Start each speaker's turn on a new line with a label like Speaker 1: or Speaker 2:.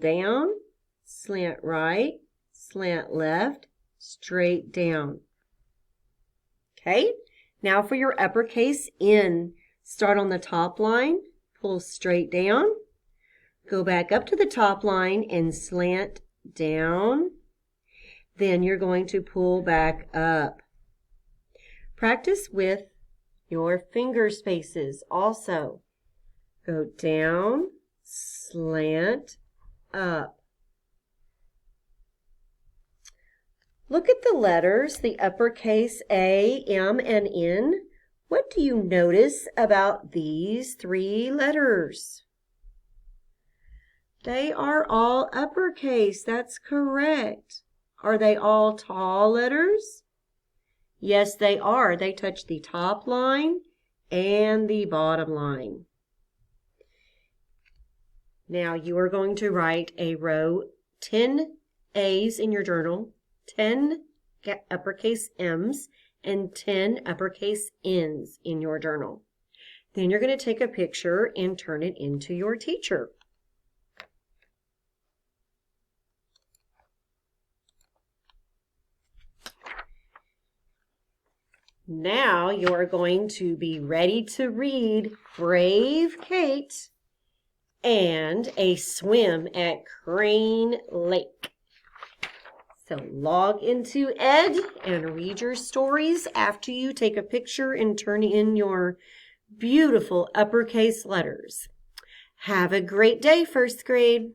Speaker 1: down, slant right, slant left, straight down. Okay, now for your uppercase N. Start on the top line, pull straight down, go back up to the top line and slant down. Then you're going to pull back up. Practice with your finger spaces also. Go down, slant, up. Look at the letters, the uppercase A, M, and N. What do you notice about these three letters? They are all uppercase. That's correct. Are they all tall letters? Yes, they are. They touch the top line and the bottom line. Now you are going to write a row 10 A's in your journal, 10 uppercase M's, and 10 uppercase N's in your journal. Then you're going to take a picture and turn it into your teacher. Now you're going to be ready to read Brave Kate and A Swim at Crane Lake. So log into Ed and read your stories after you take a picture and turn in your beautiful uppercase letters. Have a great day, first grade.